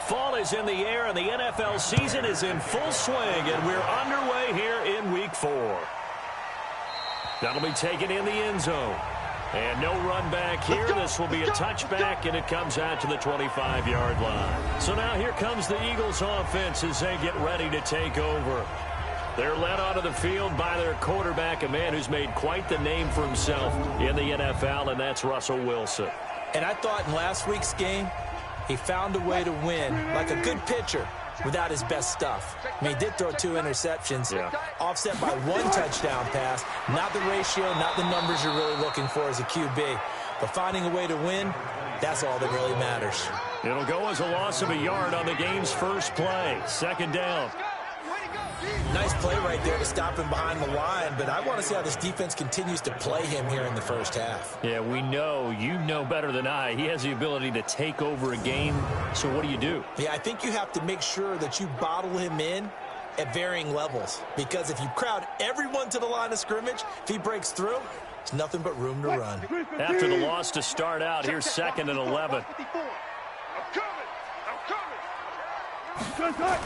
Fall is in the air, and the NFL season is in full swing, and we're underway here in Week 4. That'll be taken in the end zone. And no run back here. This will be a touchback, and it comes out to the 25-yard line. So now here comes the Eagles offense as they get ready to take over. They're led onto the field by their quarterback, a man who's made quite the name for himself in the NFL, and that's Russell Wilson. And I thought in last week's game, he found a way to win like a good pitcher without his best stuff. I mean, he did throw 2 interceptions, offset by 1 touchdown pass. Not the ratio, not the numbers you're really looking for as a QB. But finding a way to win, that's all that really matters. It'll go as a loss of a yard on the game's first play. Second down. Nice play right there to stop him behind the line, but I want to see how this defense continues to play him here in the first half. Yeah, we know, you know better than I, he has the ability to take over a game, so what do? Yeah, I think you have to make sure that you bottle him in at varying levels, because if you crowd everyone to the line of scrimmage, if he breaks through, there's nothing but room to run. After the loss to start out, here's 2nd and 11. I'm coming.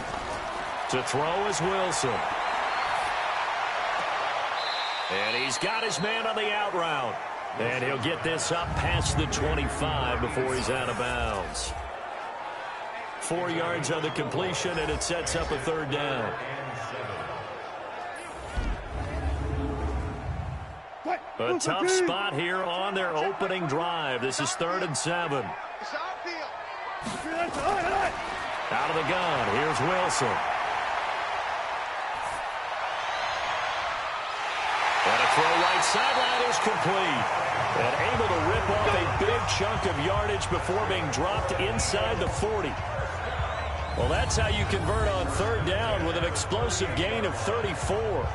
To throw is Wilson. And he's got his man on the out route. And he'll get this up past the 25 before he's out of bounds. 4 yards on the completion, and it sets up a 3rd down. A tough spot here on their opening drive. This is 3rd and 7. Out of the gun, here's Wilson. And a throw right sideline is complete. And able to rip off a big chunk of yardage before being dropped inside the 40. Well, that's how you convert on 3rd down with an explosive gain of 34.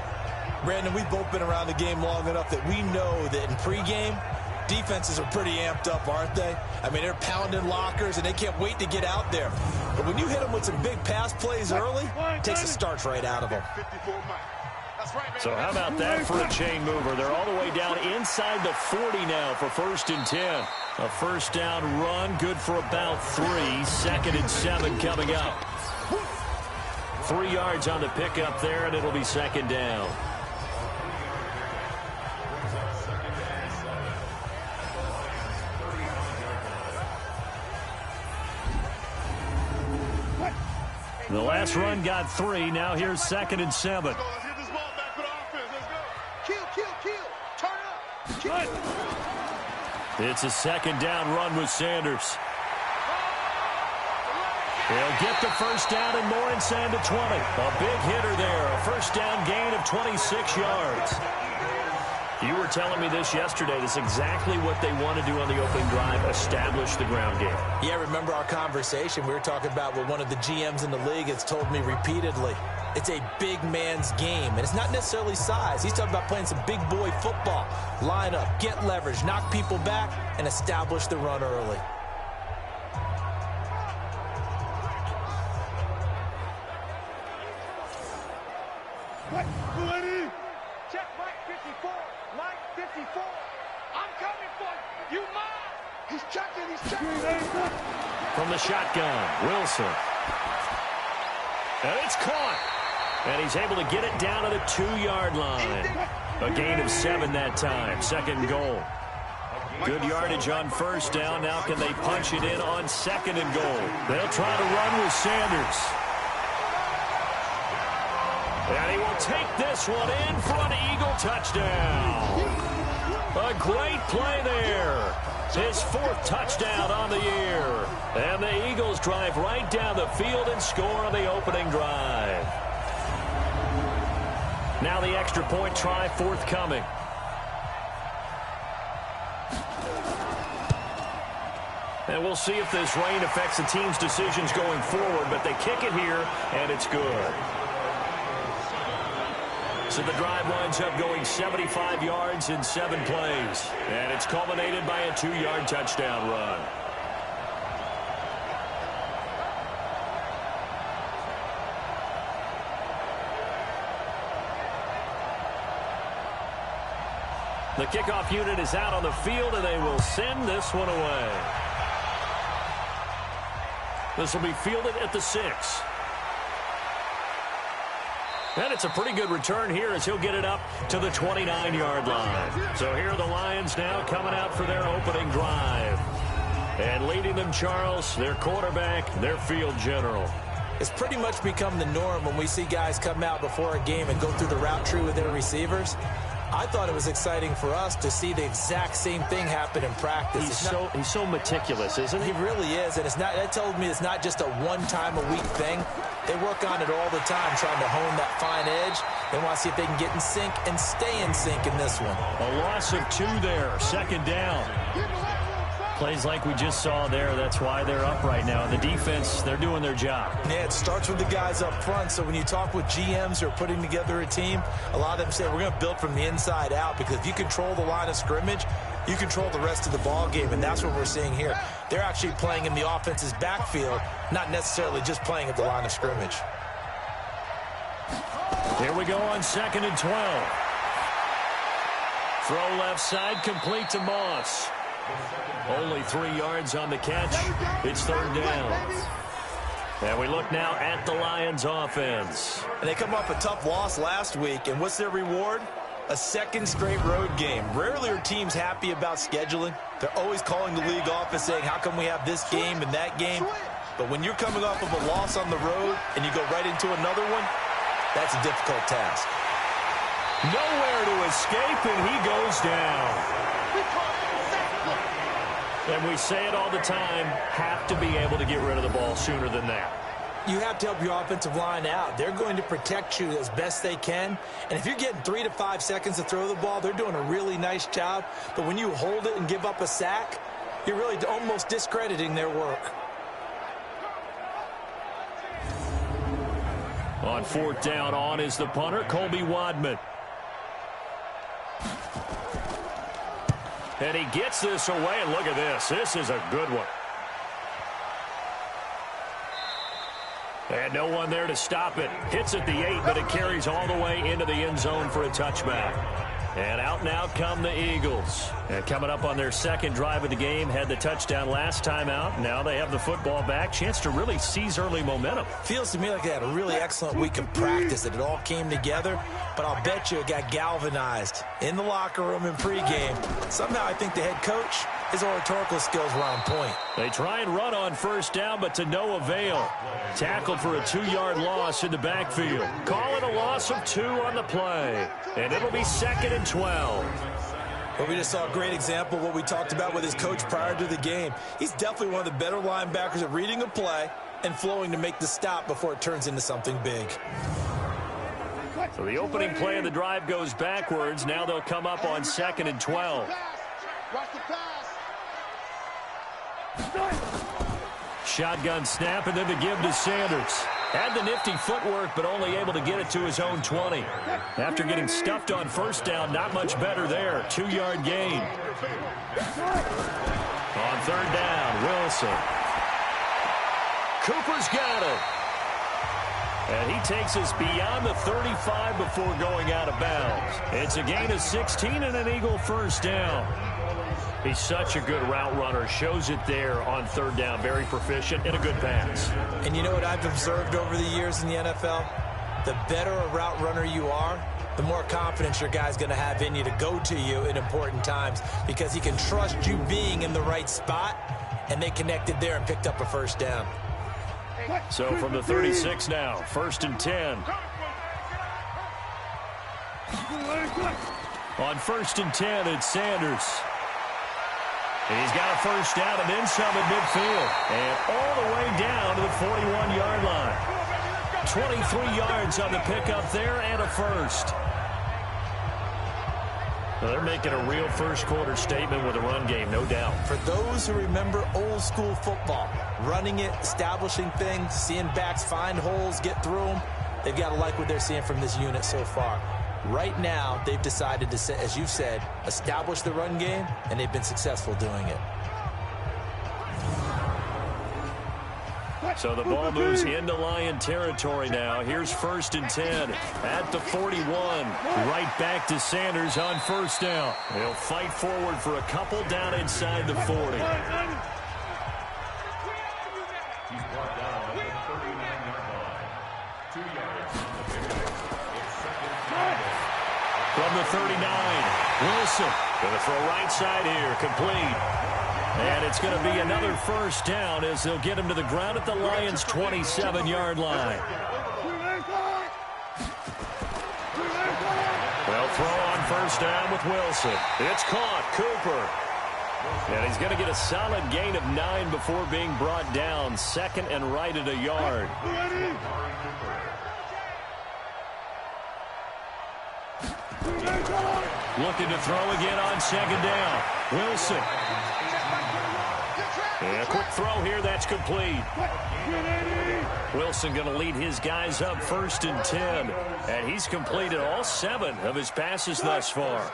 Brandon, we've both been around the game long enough that we know that in pregame, defenses are pretty amped up, aren't they? I mean, they're pounding lockers, and they can't wait to get out there. But when you hit them with some big pass plays early, it takes the starch right out of them. So how about that for a chain mover? They're all the way down inside the 40 now for 1st and 10. A 1st down run, good for about 3. 2nd and 7 coming up. 3 yards on the pickup there, and it'll be 2nd down. The last run got 3. Now here's 2nd and 7. It's a 2nd down run with Sanders. He'll get the 1st down and more inside the 20. A big hitter there. A 1st down gain of 26 yards. You were telling me this yesterday. This is exactly what they want to do on the opening drive, establish the ground game. Yeah, remember our conversation? We were talking about what one of the GMs in the league has told me repeatedly. It's a big man's game, and it's not necessarily size. He's talking about playing some big boy football. Line up, get leverage, knock people back, and establish the run early. Check Mike 54. Mike 54. I'm coming for you. You mine. He's checking. From the shotgun, Wilson. And it's caught. And he's able to get it down to the 2-yard line. A gain of 7 that time. 2nd goal. Good yardage on 1st down. Now can they punch it in on 2nd and goal? They'll try to run with Sanders. And he will take this one in for an Eagle touchdown. A great play there. His 4th touchdown on the year. And the Eagles drive right down the field and score on the opening drive. Now the extra point try forthcoming. And we'll see if this rain affects the team's decisions going forward, but they kick it here, and it's good. So the drive winds up going 75 yards in 7 plays. And it's culminated by a 2-yard touchdown run. The kickoff unit is out on the field, and they will send this one away. This will be fielded at the 6. And it's a pretty good return here as he'll get it up to the 29-yard line. So here are the Lions now coming out for their opening drive. And leading them, Charles, their quarterback, their field general. It's pretty much become the norm when we see guys come out before a game and go through the route tree with their receivers. I thought it was exciting for us to see the exact same thing happen in practice. He's so meticulous, isn't he? He really is, and that tells me it's not just a one-time-a-week thing. They work on it all the time, trying to hone that fine edge. They want to see if they can get in sync and stay in sync in this one. A loss of 2 there, second down. Plays like we just saw there. That's why they're up right now. The defense, they're doing their job. Yeah, it starts with the guys up front. So when you talk with GMs who are putting together a team, a lot of them say we're going to build from the inside out, because if you control the line of scrimmage, you control the rest of the ball game, and that's what we're seeing here. They're actually playing in the offense's backfield, not necessarily just playing at the line of scrimmage. Here we go on 2nd and 12. Throw left side, complete to Moss. Only 3 yards on the catch. It's 3rd down. And we look now at the Lions offense. And they come off a tough loss last week, and what's their reward? A second straight road game. Rarely are teams happy about scheduling. They're always calling the league office saying, how come we have this game and that game? But when you're coming off of a loss on the road and you go right into another one, that's a difficult task. Nowhere to escape, and he goes down. And we say it all the time, have to be able to get rid of the ball sooner than that. You have to help your offensive line out. They're going to protect you as best they can. And if you're getting 3 to 5 seconds to throw the ball, they're doing a really nice job. But when you hold it and give up a sack, you're really almost discrediting their work. On 4th down, on is the punter, Colby Wadman. And he gets this away, and look at this. This is a good one. And no one there to stop it. Hits at the 8, but it carries all the way into the end zone for a touchback. And out now come the Eagles. And coming up on their second drive of the game, had the touchdown last time out. Now they have the football back. Chance to really seize early momentum. Feels to me like they had a really excellent week of practice, that it all came together. But I'll bet you it got galvanized in the locker room in pregame. Somehow I think the head coach, his oratorical skills were on point. They try and run on 1st down, but to no avail. Tackled for a 2-yard loss in the backfield. Call it a loss of 2 on the play. And it'll be 2nd and 12. Well, we just saw a great example of what we talked about with his coach prior to the game. He's definitely one of the better linebackers at reading a play and flowing to make the stop before it turns into something big. So the opening play of the drive goes backwards. Now they'll come up on 2nd and 12. Shotgun snap, and then the give to Sanders. Had the nifty footwork, but only able to get it to his own 20. After getting stuffed on 1st down, not much better there. 2-yard gain. On 3rd down, Wilson. Cooper's got it. And he takes us beyond the 35 before going out of bounds. It's a gain of 16 and an Eagle 1st down. He's such a good route runner. Shows it there on 3rd down. Very proficient and a good pass. And you know what I've observed over the years in the NFL? The better a route runner you are, the more confidence your guy's going to have in you to go to you in important times, because he can trust you being in the right spot, and they connected there and picked up a 1st down. So from the 36 now, 1st and 10. On 1st and 10, it's Sanders. And he's got a 1st down and then some at midfield. And all the way down to the 41-yard line. 23 yards on the pickup there and a 1st. Well, they're making a real first-quarter statement with a run game, no doubt. For those who remember old-school football, running it, establishing things, seeing backs find holes, get through them, they've got to like what they're seeing from this unit so far. Right now, they've decided to, as you've said, establish the run game, and they've been successful doing it. So the ball moves into Lion territory now. Here's 1st and 10 at the 41. Right back to Sanders on 1st down. They'll fight forward for a couple down inside the 40. He's brought down at the 39-yard line. 2 yards on the pickup. It's second down. From the 39, Wilson going to throw right side here, complete. And it's going to be another first down as they'll get him to the ground at the Lions' 27-yard line. They'll throw on first down with Wilson. It's caught, Cooper. And he's going to get a solid gain of 9 before being brought down. Second and right at a yard. Looking to throw again on second down. Wilson. And a quick throw here, that's complete. Wilson going to lead his guys up first and 10. And he's completed all 7 of his passes thus far.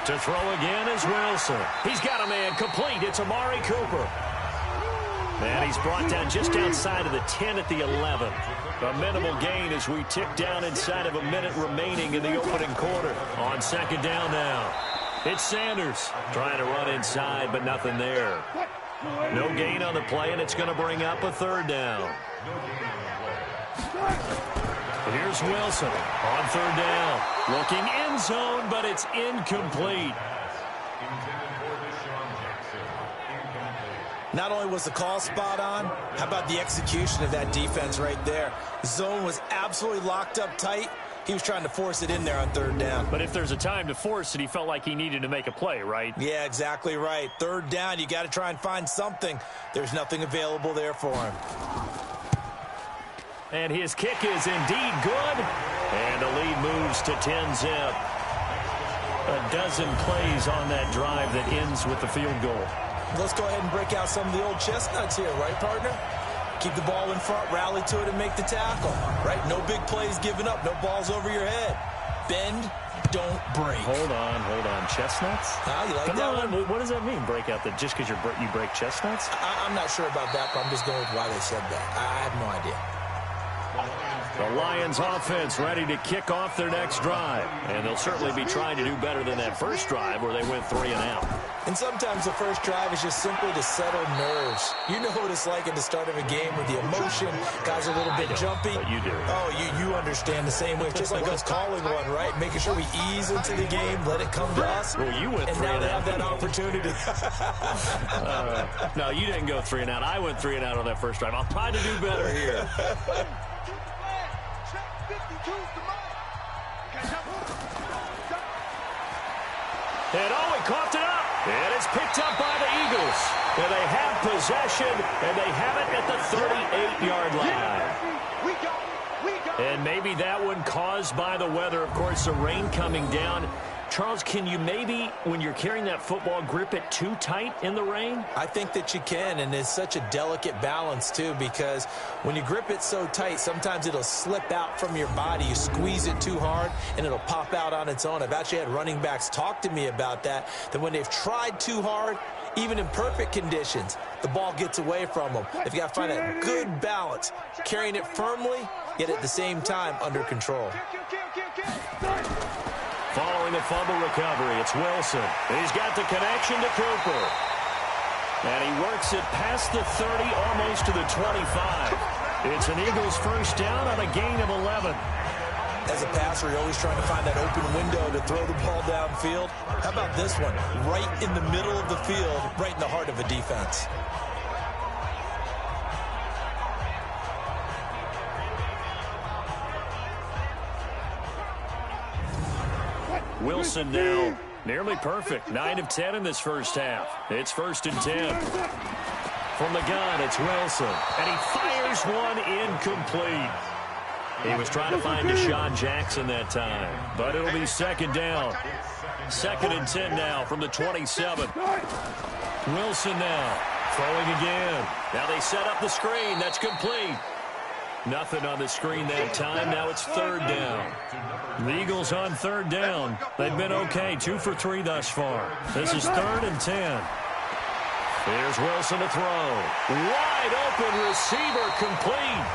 To throw again is Wilson. He's got a man complete. It's Amari Cooper. And he's brought down just outside of the 10 at the 11. A minimal gain as we tick down inside of a minute remaining in the opening quarter. On second down now. It's Sanders trying to run inside, but nothing there. No gain on the play, and it's going to bring up a third down. Here's Wilson on third down. Looking end zone, but it's incomplete. Not only was the call spot on, how about the execution of that defense right there? The zone was absolutely locked up tight. He was trying to force it in there on third down. But if there's a time to force it, he felt like he needed to make a play, right? Yeah, exactly right. Third down, you got to try and find something. There's nothing available there for him. And his kick is indeed good. And the lead moves to 10-zip. A dozen plays on that drive that ends with the field goal. Let's go ahead and break out some of the old chestnuts here, right, partner? Keep the ball in front, rally to it, and make the tackle, right? No big plays given up, no balls over your head. Bend, don't break. Hold on. Chestnuts? You like Come that on. one? What does that mean, break out? That just because you break chestnuts? I'm not sure about that, but I'm just going with why they said that. I have no idea. The Lions offense ready to kick off their next drive. And they'll certainly be trying to do better than that first drive where they went 3 and out. And sometimes the first drive is just simply to settle nerves. You know what it's like at the start of a game with the emotion. Guys are a little bit jumpy. But you do. Oh, you understand the same way. It's just like us calling one, right? Making sure we ease into the game, let it come to us. Well, you went 3 and out. And now they have that opportunity. No, you didn't go 3 and out. I went 3 and out on that first drive. I'll try to do better here. And he coughed it up. And it's picked up by the Eagles. And they have possession, and they have it at the 38-yard line. And maybe that one caused by the weather. Of course, the rain coming down. Charles, can you maybe, when you're carrying that football, grip it too tight in the rain? I think that you can, and it's such a delicate balance, too, because when you grip it so tight, sometimes it'll slip out from your body. You squeeze it too hard, and it'll pop out on its own. I've actually had running backs talk to me about that when they've tried too hard, even in perfect conditions, the ball gets away from them. They've got to find that good balance, carrying it firmly, yet at the same time under control. Following a fumble recovery, it's Wilson. He's got the connection to Cooper. And he works it past the 30, almost to the 25. It's an Eagles first down on a gain of 11. As a passer, you're always trying to find that open window to throw the ball downfield. How about this one? Right in the middle of the field, right in the heart of a defense. Wilson now nearly perfect. 9 of 10 in this first half. It's 1st and 10. From the gun, it's Wilson. And he fires one incomplete. He was trying to find Deshaun Jackson that time. But it'll be second down. 2nd and 10 now from the 27. Wilson now throwing again. Now they set up the screen. That's complete. Nothing on the screen that time. Now it's 3rd down. The Eagles on 3rd down. They've been okay. 2 for 3 thus far. This is 3rd and 10. Here's Wilson to throw. Wide open receiver complete.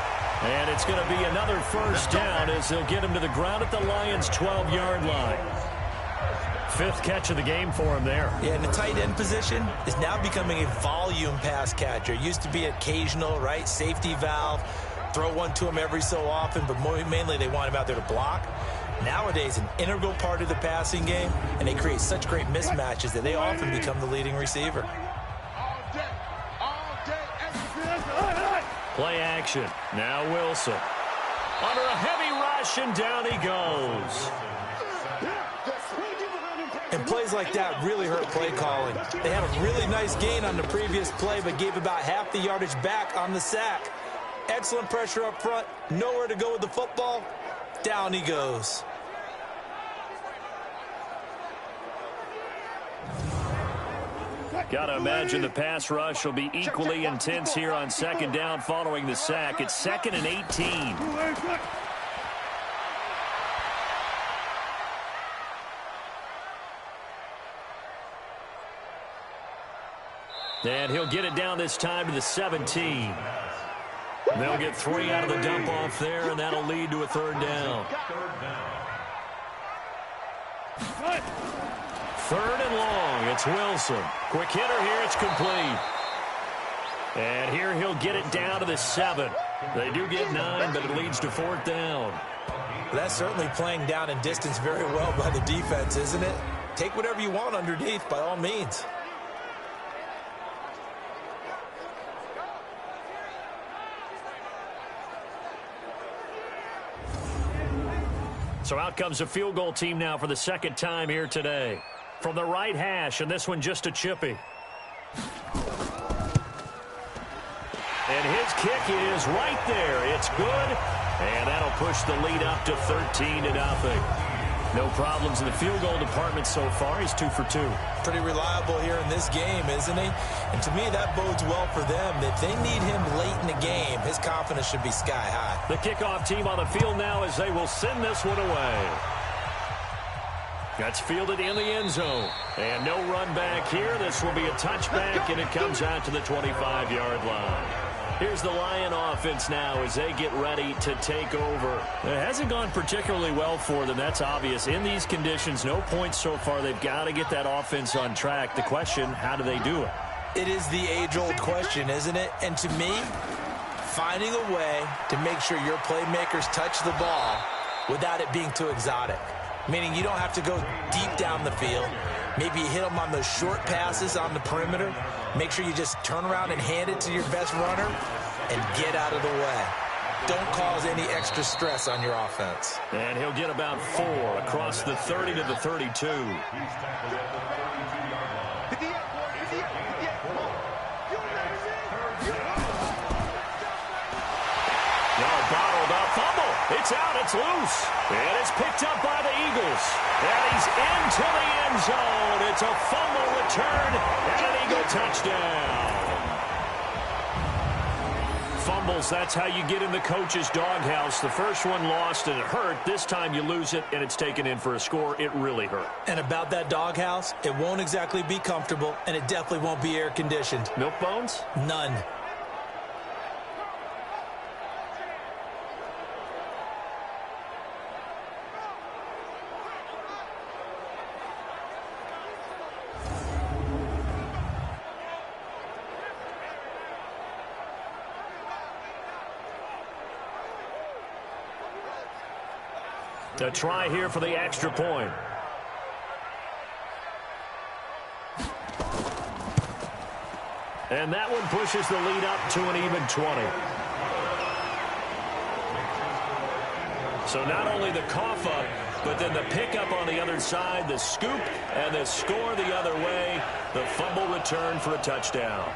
And it's going to be another first down as they'll get him to the ground at the Lions' 12-yard line. Fifth catch of the game for him there. Yeah, and the tight end position is now becoming a volume pass catcher. Used to be occasional, right? Safety valve. Throw one to him every so often, but mainly they want him out there to block. Nowadays, an integral part of the passing game, and they create such great mismatches that they often become the leading receiver. Play action. Now Wilson. Under a heavy rush, and down he goes. And plays like that really hurt play calling. They had a really nice gain on the previous play, but gave about half the yardage back on the sack. Excellent pressure up front. Nowhere to go with the football. Down he goes. Got to imagine the pass rush will be equally intense here on second down following the sack. It's 2nd and 18. And he'll get it down this time to the 17. They'll get 3 out of the dump off there, and that'll lead to a 3rd down. 3rd and long. It's Wilson. Quick hitter here. It's complete. And here he'll get it down to the 7. They do get 9, but it leads to 4th down. That's certainly playing down in distance very well by the defense, isn't it? Take whatever you want underneath, by all means. So out comes a field goal team now for the 2nd time here today. From the right hash, and this one just a chippy. And his kick is right there. It's good, and that'll push the lead up to 13-0. No problems in the field goal department so far. He's 2 for 2. Pretty reliable here in this game, isn't he? And to me, that bodes well for them. If they need him late in the game, his confidence should be sky high. The kickoff team on the field now as they will send this one away. That's fielded in the end zone. And no run back here. This will be a touchback, and it comes out to the 25-yard line. Here's the Lion offense now as they get ready to take over. It hasn't gone particularly well for them. That's obvious. In these conditions, no points so far. They've got to get that offense on track. The question, how do they do it? It is the age-old question, isn't it? And to me, finding a way to make sure your playmakers touch the ball without it being too exotic. Meaning you don't have to go deep down the field. Maybe you hit them on those short passes on the perimeter. Make sure you just turn around and hand it to your best runner and get out of the way. Don't cause any extra stress on your offense. And he'll get about 4 across the 30 to the 32. Bottled up fumble. It's out. It's loose. And it's picked up by the Eagles. And he's into the end zone. It's a fumble return and an Eagle touchdown. Fumbles, that's how you get in the coach's doghouse. The first one lost and it hurt. This time you lose it and it's taken in for a score. It really hurt. And about that doghouse, it won't exactly be comfortable, and it definitely won't be air-conditioned. Milk bones? None. A try here for the extra point. And that one pushes the lead up to an even 20. So not only the cough up, but then the pickup on the other side, the scoop, and the score the other way. The fumble return for a touchdown.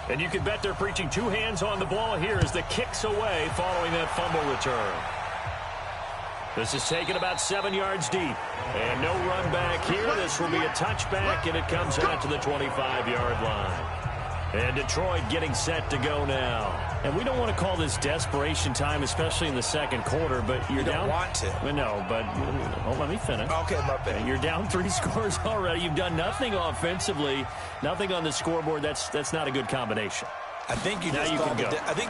And you can bet they're preaching 2 hands on the ball here as the kick's away following that fumble return. This is taken about 7 yards deep. And no run back here. This will be a touchback, and it comes out to the 25-yard line. And Detroit getting set to go now. And we don't want to call this desperation time, especially in the second quarter, but you're down. You don't want to. No, but let me finish. Okay, my bad. You're down 3 scores already. You've done nothing offensively, nothing on the scoreboard. That's not a good combination. I think you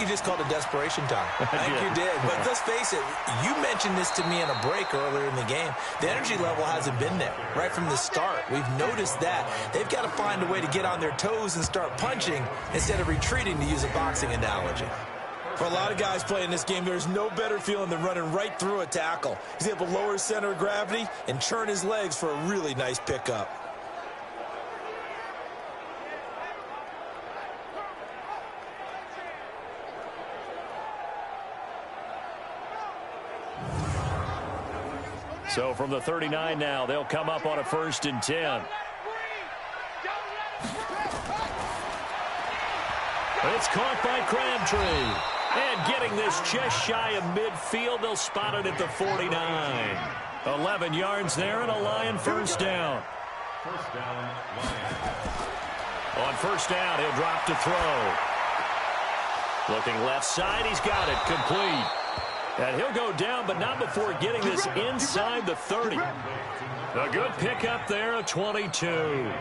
just called a desperation time. I think you did. But let's face it, you mentioned this to me in a break earlier in the game. The energy level hasn't been there right from the start. We've noticed that. They've got to find a way to get on their toes and start punching instead of retreating, to use a boxing analogy. For a lot of guys playing this game, there's no better feeling than running right through a tackle. He's able to lower his center of gravity and churn his legs for a really nice pickup. So from the 39 now, they'll come up on a 1st and 10. It's caught by Crabtree. And getting this just shy of midfield, they'll spot it at the 49. 11 yards there and a Lion 1st down. First down, Lions. On 1st down, he'll drop to throw. Looking left side, he's got it, complete. And he'll go down, but not before getting this inside the 30. A good pickup there, a 22.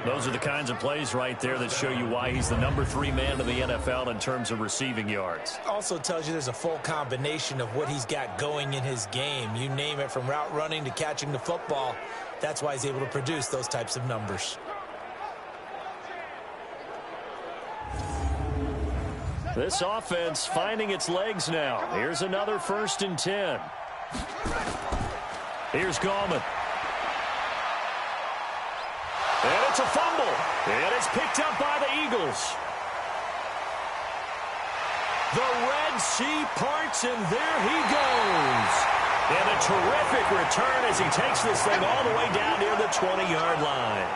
Those are the kinds of plays right there that show you why he's the number 3 man in the NFL in terms of receiving yards. Also tells you there's a full combination of what he's got going in his game. You name it, from route running to catching the football. That's why he's able to produce those types of numbers. This offense finding its legs now. Here's another 1st and 10. Here's Gallman. And it's a fumble. And it's picked up by the Eagles. The Red Sea parts, and there he goes. And a terrific return as he takes this thing all the way down near the 20-yard line.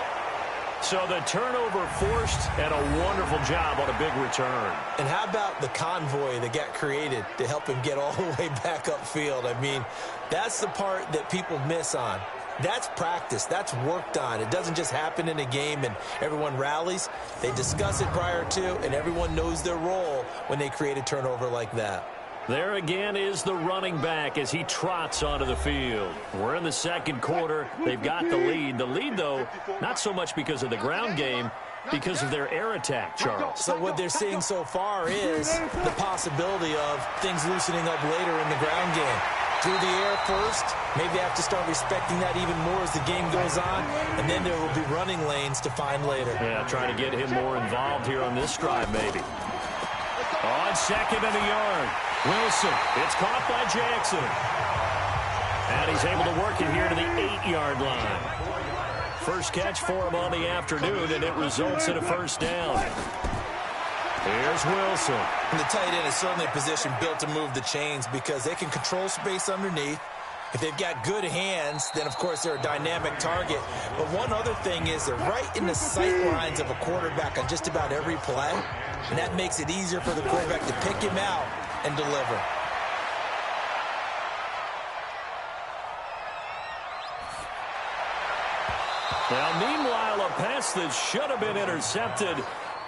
So the turnover forced, and a wonderful job on a big return. And how about the convoy that got created to help him get all the way back upfield? I mean, that's the part that people miss on. That's practice. That's worked on. It doesn't just happen in a game and everyone rallies. They discuss it prior to, and everyone knows their role when they create a turnover like that. There again is the running back as he trots onto the field. We're in the 2nd quarter. They've got the lead. The lead, though, not so much because of the ground game, because of their air attack, Charles. So what they're seeing so far is the possibility of things loosening up later in the ground game. Through the air first, maybe they have to start respecting that even more as the game goes on, and then there will be running lanes to find later. Yeah, trying to get him more involved here on this drive, maybe. On 2nd and a yard. Wilson, it's caught by Jackson. And he's able to work it here to the 8-yard line. First catch for him on the afternoon, and it results in a 1st down. Here's Wilson. And the tight end is certainly a position built to move the chains because they can control space underneath. If they've got good hands, then, of course, they're a dynamic target. But one other thing is they're right in the sight lines of a quarterback on just about every play, and that makes it easier for the quarterback to pick him out and deliver. Now, meanwhile, a pass that should have been intercepted,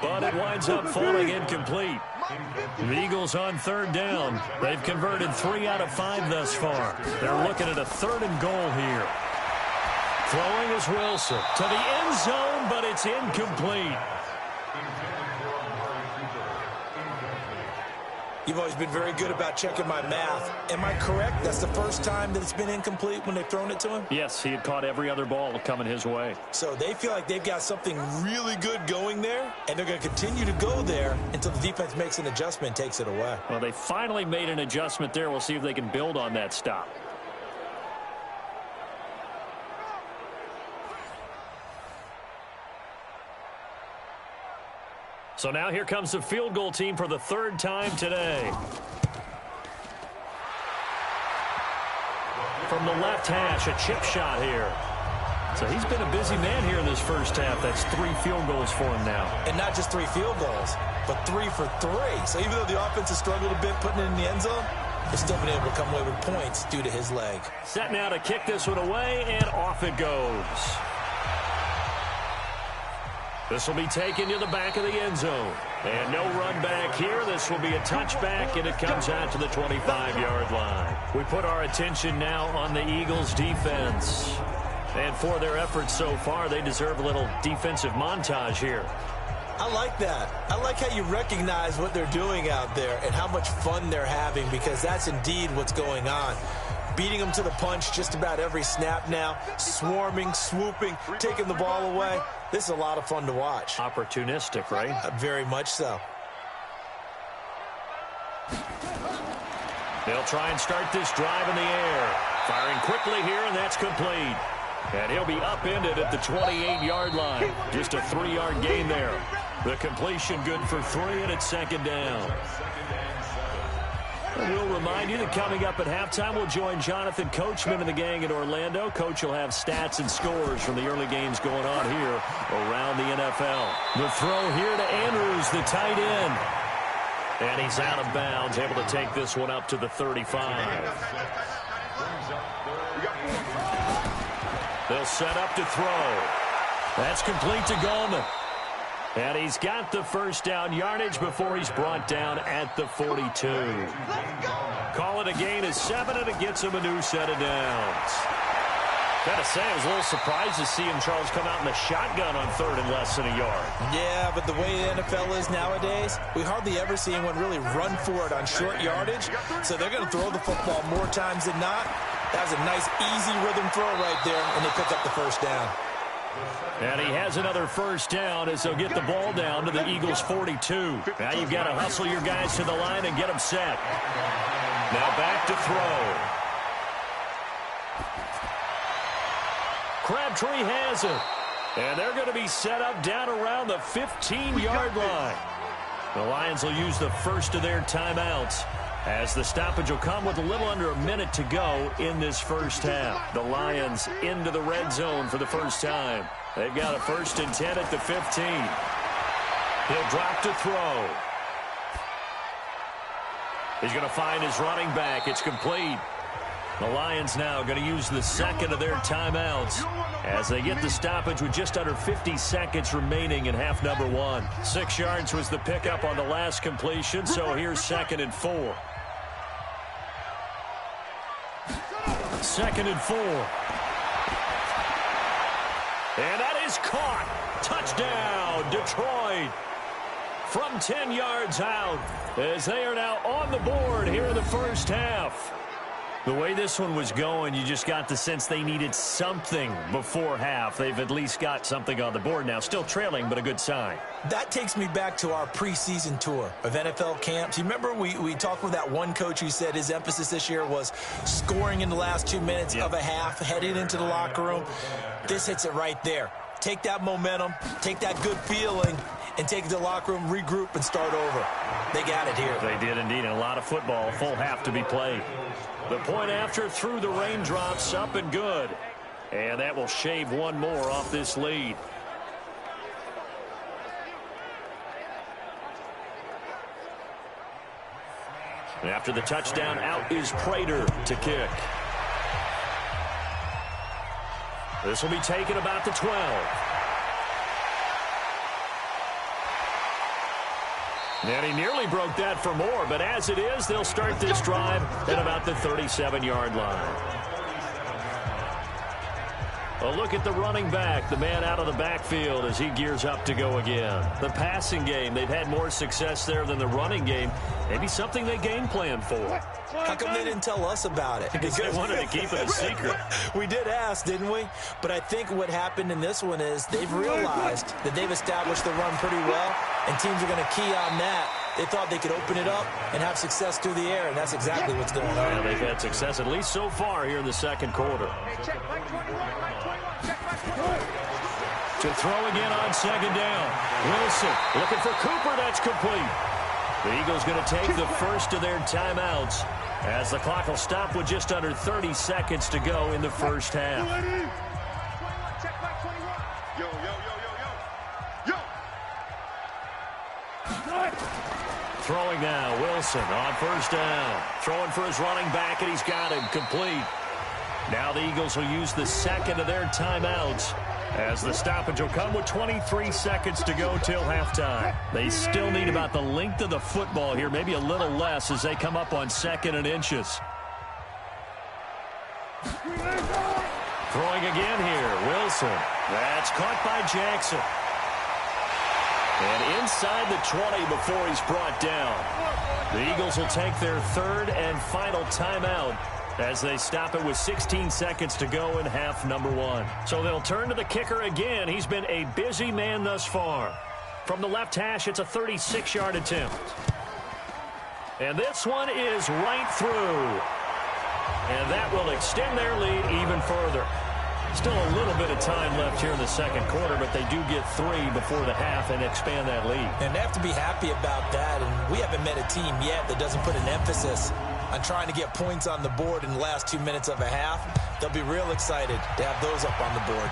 but it winds up falling incomplete. The Eagles on 3rd down. They've converted 3 out of 5 thus far. They're looking at a 3rd and goal here. Throwing is Wilson to the end zone, but it's incomplete. You've always been very good about checking my math. Am I correct? That's the first time that it's been incomplete when they've thrown it to him? Yes, he had caught every other ball coming his way. So they feel like they've got something really good going there, and they're going to continue to go there until the defense makes an adjustment and takes it away. Well, they finally made an adjustment there. We'll see if they can build on that stop. So now here comes the field goal team for the 3rd time today. From the left hash, a chip shot here. So he's been a busy man here in this first half. That's 3 field goals for him now. And not just 3 field goals, but 3 for 3. So even though the offense has struggled a bit putting it in the end zone, they've still been able to come away with points due to his leg. Set now to kick this one away, and off it goes. This will be taken to the back of the end zone. And no run back here. This will be a touchback, and it comes out to the 25-yard line. We put our attention now on the Eagles' defense. And for their efforts so far, they deserve a little defensive montage here. I like that. I like how you recognize what they're doing out there and how much fun they're having, because that's indeed what's going on. Beating them to the punch just about every snap now, swarming, swooping, taking the ball away. This is a lot of fun to watch. Opportunistic, right? Very much so. They'll try and start this drive in the air. Firing quickly here, and that's complete. And he'll be upended at the 28-yard line. Just a 3-yard gain there. The completion good for 3, and it's second down. And we'll remind you that coming up at halftime, we'll join Jonathan Coachman and the gang in Orlando. Coach will have stats and scores from the early games going on here around the NFL. The throw here to Andrews, the tight end. And he's out of bounds, able to take this one up to the 35. They'll set up to throw. That's complete to Goldman. And he's got the first down yardage before he's brought down at the 42. Call it a gain of 7, and it gets him a new set of downs. Gotta say, I was a little surprised to see him, Charles, come out in the shotgun on 3rd and less than a yard. Yeah, but the way the NFL is nowadays, we hardly ever see anyone really run for it on short yardage. So they're going to throw the football more times than not. That was a nice, easy rhythm throw right there, and they pick up the first down. And he has another first down as they'll get the ball down to the Eagles' 42. Now you've got to hustle your guys to the line and get them set. Now back to throw. Crabtree has it. And they're going to be set up down around the 15-yard line. The Lions will use the first of their timeouts, as the stoppage will come with a little under a minute to go in this first half. The Lions into the red zone for the first time. They've got a 1st and 10 at the 15. He'll drop to throw. He's going to find his running back. It's complete. The Lions now going to use the second of their timeouts as they get the stoppage with just under 50 seconds remaining in half number 1. 6 yards was the pickup on the last completion, so here's 2nd and 4. 2nd and 4. And that is caught. Touchdown, Detroit. From 10 yards out, as they are now on the board here in the first half. The way this one was going, you just got the sense they needed something before half. They've at least got something on the board now. Still trailing, but a good sign. That takes me back to our preseason tour of NFL camps. You remember we talked with that one coach who said his emphasis this year was scoring in the last 2 minutes of a half, heading into the locker room. This hits it right there. Take that momentum, take that good feeling, and take it to the locker room, regroup, and start over. They got it here. They did indeed. And a lot of football, full half to be played. The point after through the raindrops, up and good. And that will shave one more off this lead. And after the touchdown, out is Prater to kick. This will be taken about the 12. And he nearly broke that for more, but as it is, they'll start this drive at about the 37-yard line. A look at the running back, the man out of the backfield as he gears up to go again. The passing game, they've had more success there than the running game. Maybe something they game plan for. How come they didn't tell us about it? Because they wanted to keep it a secret. We did ask, didn't we? But I think what happened in this one is they've realized that they've established the run pretty well, and teams are going to key on that. They thought they could open it up and have success through the air, and that's exactly what's going on. Yeah, they've had success, at least so far, here in the second quarter. To throw again on second down. Wilson looking for Cooper. That's complete. The Eagles going to take the first of their timeouts as the clock will stop with just under 30 seconds to go in the first half. Throwing now, Wilson on first down. Throwing for his running back, and he's got him complete. Now the Eagles will use the second of their timeouts as the stoppage will come with 23 seconds to go till halftime. They still need about the length of the football here, maybe a little less as they come up on 2nd and inches. Throwing again here, Wilson. That's caught by Jackson. And inside the 20 before he's brought down. The Eagles will take their third and final timeout as they stop it with 16 seconds to go in half number one. So they'll turn to the kicker again. He's been a busy man thus far. From the left hash, it's a 36-yard attempt. And this one is right through. And that will extend their lead even further. Still a little bit of time left here in the second quarter, but they do get 3 before the half and expand that lead. And they have to be happy about that. And we haven't met a team yet that doesn't put an emphasis on trying to get points on the board in the last 2 minutes of a half. They'll be real excited to have those up on the board.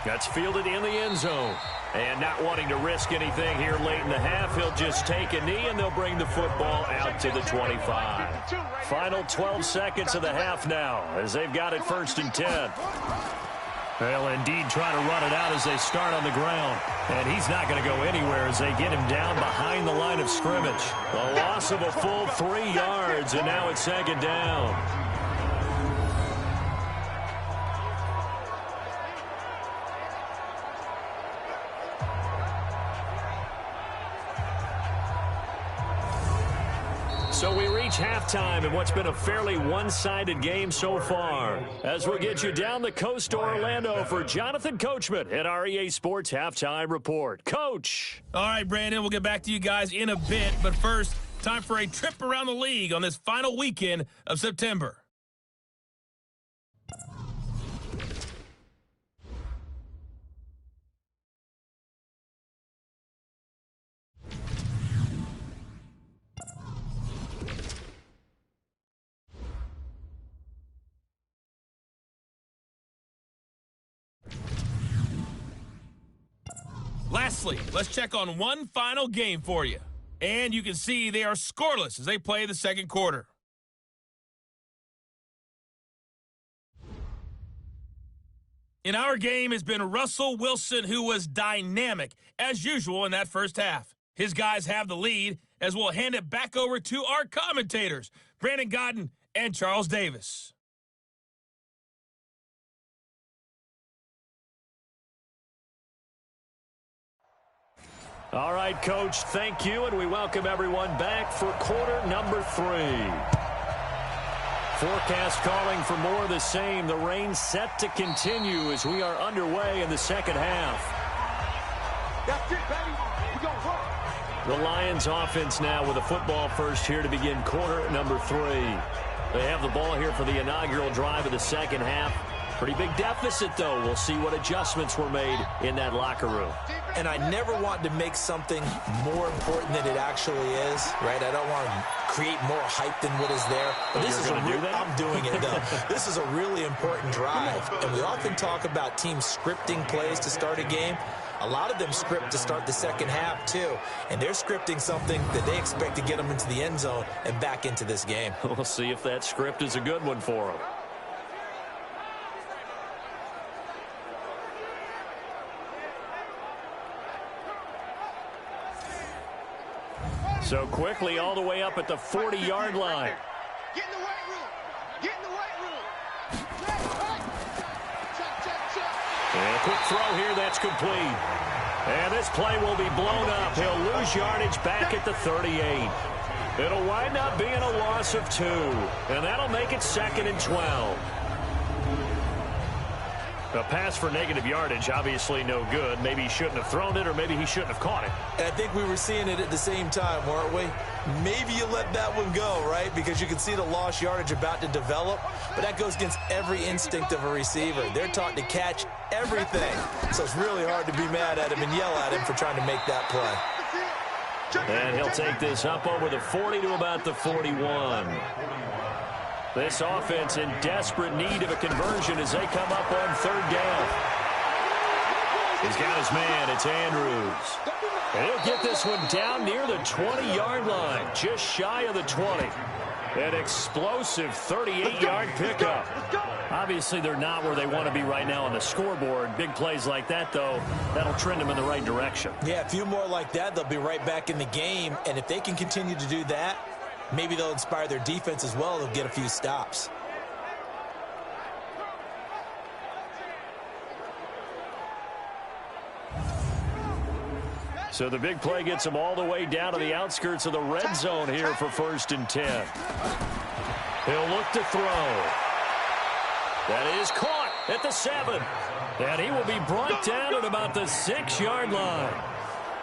That's fielded in the end zone. And not wanting to risk anything here late in the half, he'll just take a knee, and they'll bring the football out to the 25. Final 12 seconds of the half now as they've got it 1st and 10. They'll indeed try to run it out as they start on the ground. And he's not going to go anywhere as they get him down behind the line of scrimmage. A loss of a full 3 yards, and now it's 2nd down. So we reach halftime in what's been a fairly one-sided game so far. As we'll get you down the coast to Orlando for Jonathan Coachman at our EA Sports Halftime Report. Coach! All right, Brandon, we'll get back to you guys in a bit. But first, time for a trip around the league on this final weekend of September. Lastly, let's check on one final game for you. And you can see they are scoreless as they play the second quarter. In our game has been Russell Wilson, who was dynamic, as usual, in that first half. His guys have the lead, as we'll hand it back over to our commentators, Brandon Godden and Charles Davis. All right, Coach, thank you, and we welcome everyone back for quarter number 3. Forecast calling for more of the same. The rain set to continue as we are underway in the second half. That's it, baby. We gonna roll. The Lions offense now with a football first here to begin quarter number 3. They have the ball here for the inaugural drive of the second half. Pretty big deficit, though. We'll see what adjustments were made in that locker room. And I never want to make something more important than it actually is, right? I don't want to create more hype than what is there. But this is I'm doing it, though. This is a really important drive. And we often talk about teams scripting plays to start a game. A lot of them script to start the second half, too. And they're scripting something that they expect to get them into the end zone and back into this game. We'll see if that script is a good one for them. So quickly all the way up at the 40-yard line. Get in the weight room. Get in the weight room. And a quick throw here, that's complete. And this play will be blown up. He'll lose yardage back at the 38. It'll wind up being a loss of 2. And that'll make it 2nd and 12. A pass for negative yardage, obviously no good. Maybe he shouldn't have thrown it, or maybe he shouldn't have caught it. And I think we were seeing it at the same time, weren't we? Maybe you let that one go, right? Because you can see the lost yardage about to develop. But that goes against every instinct of a receiver. They're taught to catch everything. So it's really hard to be mad at him and yell at him for trying to make that play. And he'll take this up over the 40 to about the 41. This offense in desperate need of a conversion as they come up on 3rd down. He's got his man. It's Andrews. And he'll get this one down near the 20-yard line, just shy of the 20. An explosive 38-yard pickup. Obviously, they're not where they want to be right now on the scoreboard. Big plays like that, though, that'll trend them in the right direction. Yeah, a few more like that, they'll be right back in the game. And if they can continue to do that, maybe they'll inspire their defense as well. They'll get a few stops. So the big play gets him all the way down to the outskirts of the red zone here for 1st and 10. He'll look to throw. That is caught at the 7. And he will be brought down at about the 6-yard line.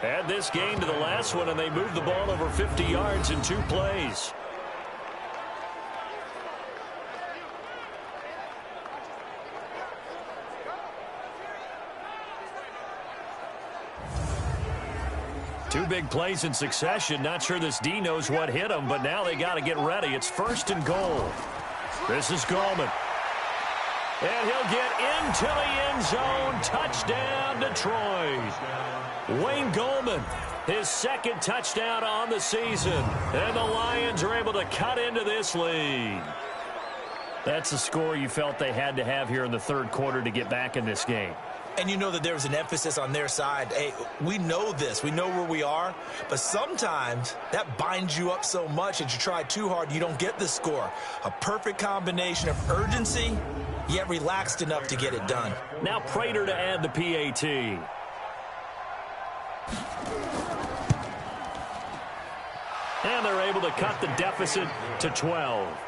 Add this game to the last one, and they moved the ball over 50 yards in 2 plays. Two big plays in succession. Not sure this D knows what hit him, but now they got to get ready. It's 1st and goal. This is Gallman. And he'll get into the end zone. Touchdown, Detroit. Wayne Gallman, his 2nd touchdown on the season. And the Lions are able to cut into this lead. That's the score you felt they had to have here in the 3rd quarter to get back in this game. And you know that there was an emphasis on their side. Hey, we know this. We know where we are. But sometimes that binds you up so much that you try too hard, you don't get the score. A perfect combination of urgency, yet relaxed enough to get it done. Now Prater to add the PAT. And they're able to cut the deficit to 12.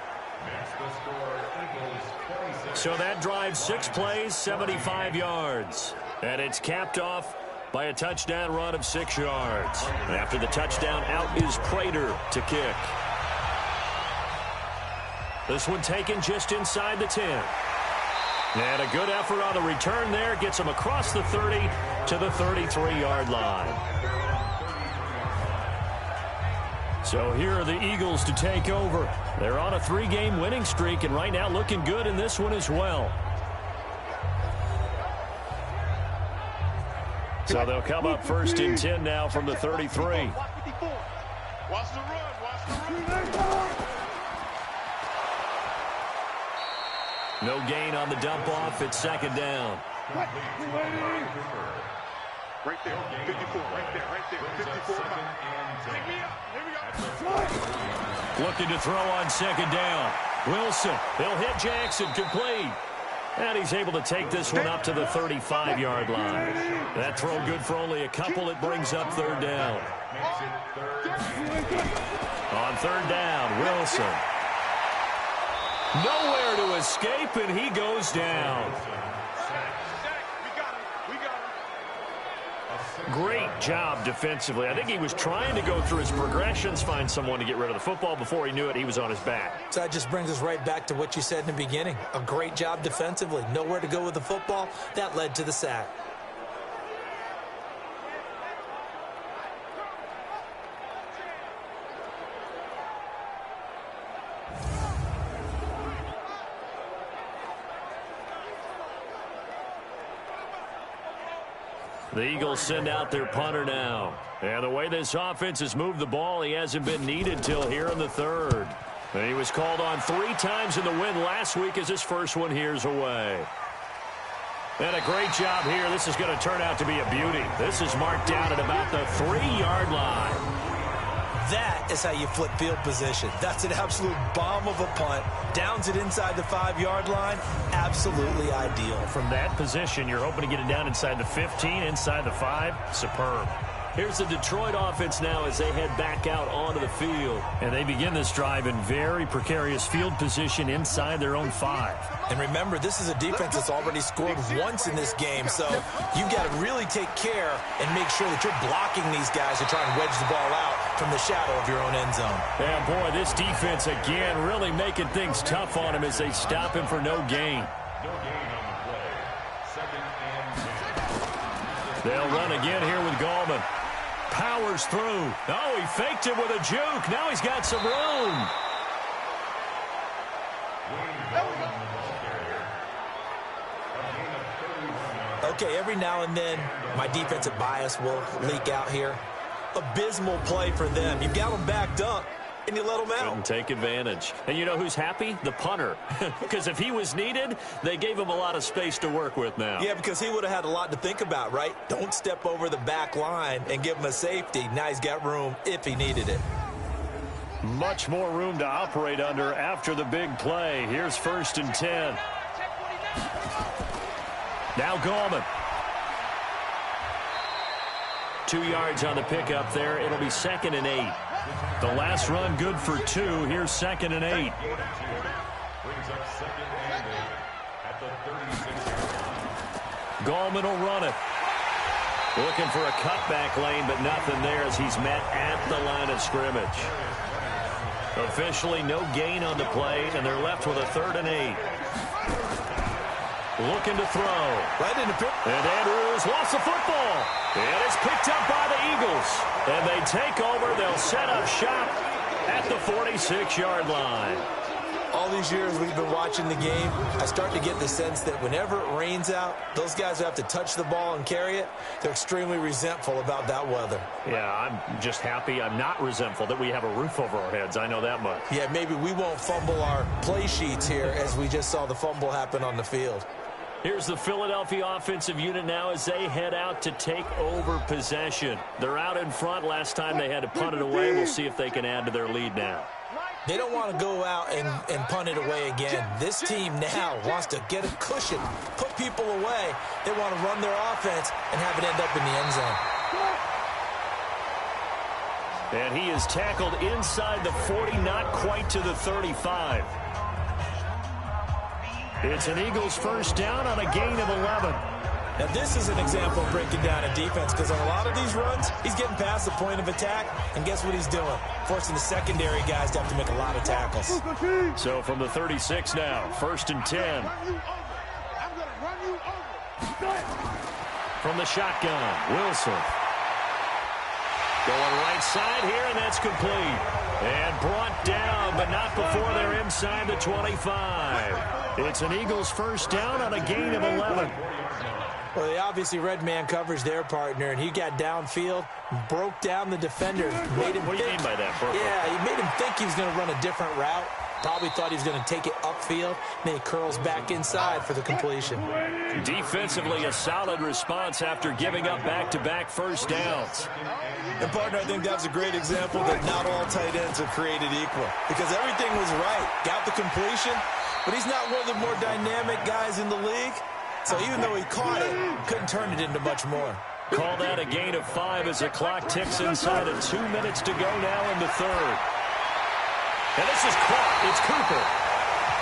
So that drives 6 plays, 75 yards. And it's capped off by a touchdown run of 6 yards. And after the touchdown, out is Prater to kick. This one taken just inside the 10. And a good effort on the return there gets him across the 30 to the 33-yard line. So here are the Eagles to take over. They're on a 3-game winning streak, and right now looking good in this one as well. So they'll come up 1st and 10 now from the 33. Watch the run. Watch the run. No gain on the dump off. It's 2nd down. Right there, 54, right there, 54. Take me up. Here we go. Looking to throw on 2nd down. Wilson, he'll hit Jackson, complete. And he's able to take this one up to the 35-yard line. That throw good for only a couple. It brings up 3rd down. On 3rd down, Wilson. Nowhere to escape, and he goes down. Great job defensively. I think he was trying to go through his progressions, find someone to get rid of the football. Before he knew it, he was on his back. So that just brings us right back to what you said in the beginning. A great job defensively. Nowhere to go with the football. That led to the sack. The Eagles send out their punter now. And the way this offense has moved the ball, he hasn't been needed till here in the 3rd. And he was called on 3 times in the win last week as his first one here's away. And a great job here. This is going to turn out to be a beauty. This is marked down at about the 3-yard line. That is how you flip field position. That's an absolute bomb of a punt. Downs it inside the 5-yard line. Absolutely ideal. From that position, you're hoping to get it down inside the 15, inside the 5. Superb. Here's the Detroit offense now as they head back out onto the field. And they begin this drive in very precarious field position inside their own 5. And remember, this is a defense that's already scored once in this game, so you've got to really take care and make sure that you're blocking these guys to try and wedge the ball out from the shadow of your own end zone. Yeah, boy, this defense, again, really making things tough on him as they stop him for no gain. They'll run again here with Gallman. Powers through. Oh, he faked it with a juke. Now he's got some room. Okay, every now and then, my defensive bias will leak out here. Abysmal play for them. You've got them backed up, and you let them out. Couldn't take advantage. And you know who's happy? The punter. Because if he was needed, they gave him a lot of space to work with now. Yeah, because he would have had a lot to think about, right? Don't step over the back line and give him a safety. Now he's got room if he needed it. Much more room to operate under after the big play. Here's 1st and 10. Now Gallman. 2 yards on the pickup there. It'll be 2nd and 8. The last run good for 2. Here's 2nd and 8. Brings up 2nd and 8 at the 36-yard line. Gallman will run it. Looking for a cutback lane, but nothing there as he's met at the line of scrimmage. Officially no gain on the play, and they're left with a 3rd and 8. Looking to throw. Right in the pick. And Andrews lost the football. And it's picked up by the Eagles. And they take over. They'll set up shop at the 46-yard line. All these years we've been watching the game, I start to get the sense that whenever it rains out, those guys who have to touch the ball and carry it, they're extremely resentful about that weather. Yeah, I'm just happy I'm not resentful that we have a roof over our heads. I know that much. Yeah, maybe we won't fumble our play sheets here as we just saw the fumble happen on the field. Here's the Philadelphia offensive unit now as they head out to take over possession. They're out in front. Last time they had to punt it away. We'll see if they can add to their lead now. They don't want to go out and punt it away again. This team now wants to get a cushion, put people away. They want to run their offense and have it end up in the end zone. And he is tackled inside the 40, not quite to the 35. It's an Eagles first down on a gain of 11. Now, this is an example of breaking down a defense because on a lot of these runs, he's getting past the point of attack, and guess what he's doing? Forcing the secondary guys to have to make a lot of tackles. So from the 36 now, 1st and 10. From the shotgun, Wilson. Going right side here, and that's complete. And brought down, but not before they're inside the 25. It's an Eagles first down on a gain of 11. Well, they obviously read man coverage their partner, and he got downfield, broke down the defender. Made him what do you mean by that? Yeah, he made him think he was going to run a different route. Probably thought he was going to take it upfield. Then he curls back inside for the completion. Defensively, a solid response after giving up back-to-back first downs. And, partner, I think that was a great example that not all tight ends are created equal. Because everything was right. Got the completion, but he's not one of the more dynamic guys in the league. So even though he caught it, couldn't turn it into much more. Call that a gain of 5 as the clock ticks inside of 2 minutes to go now in the 3rd. And this is caught. It's Cooper.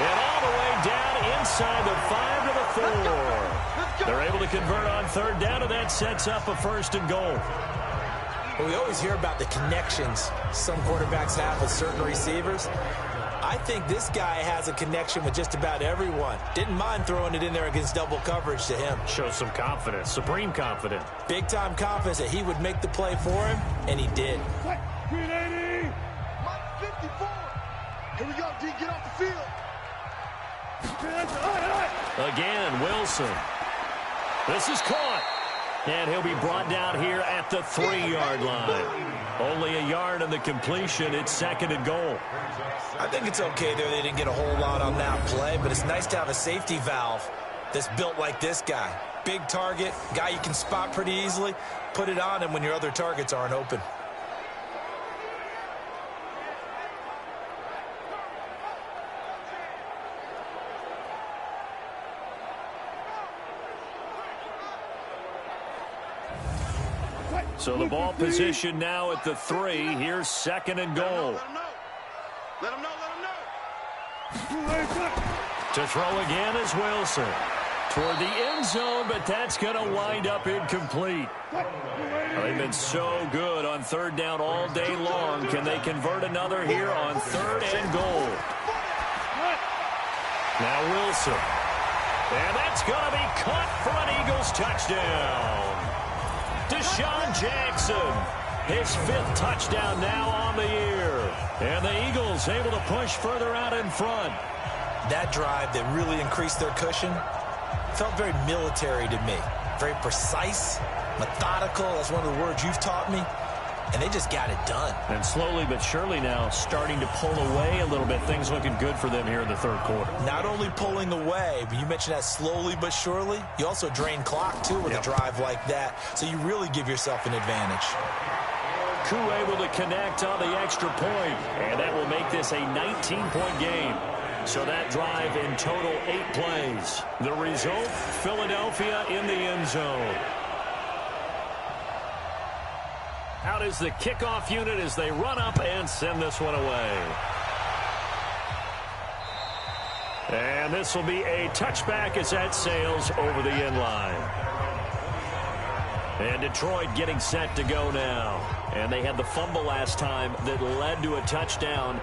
And all the way down inside the 5 to the 4. They're able to convert on 3rd down, and that sets up a 1st and goal. Well, we always hear about the connections some quarterbacks have with certain receivers. I think this guy has a connection with just about everyone. Didn't mind throwing it in there against double coverage to him. Shows some confidence, supreme confidence. Big-time confidence that he would make the play for him, and he did. 380. Mike 54. Here we go, D. Get off the field. Again, Wilson. This is caught. And he'll be brought down here at the 3-yard line. Only a yard on the completion. It's 2nd and goal. I think it's okay there. They didn't get a whole lot on that play, but it's nice to have a safety valve that's built like this guy. Big target, guy you can spot pretty easily. Put it on him when your other targets aren't open. So the ball position now at the 3. Here's 2nd and goal. Let him know. To throw again is Wilson. Toward the end zone, but that's going to wind up incomplete. They've been so good on 3rd down all day long. Can they convert another here on 3rd and goal? Now Wilson. And that's going to be caught for an Eagles touchdown. Deshaun Jackson, his 5th touchdown now on the year. And the Eagles able to push further out in front. That drive that really increased their cushion felt very military to me. Very precise, methodical. That's one of the words you've taught me. And they just got it done. And slowly but surely now starting to pull away a little bit. Things looking good for them here in the 3rd quarter. Not only pulling away, but you mentioned that slowly but surely. You also drain clock, too, with a drive like that. So you really give yourself an advantage. Koo able to connect on the extra point. And that will make this a 19-point game. So that drive in total 8 plays. The result, Philadelphia in the end zone. Out is the kickoff unit as they run up and send this one away. And this will be a touchback as that sails over the end line. And Detroit getting set to go now. And they had the fumble last time that led to a touchdown.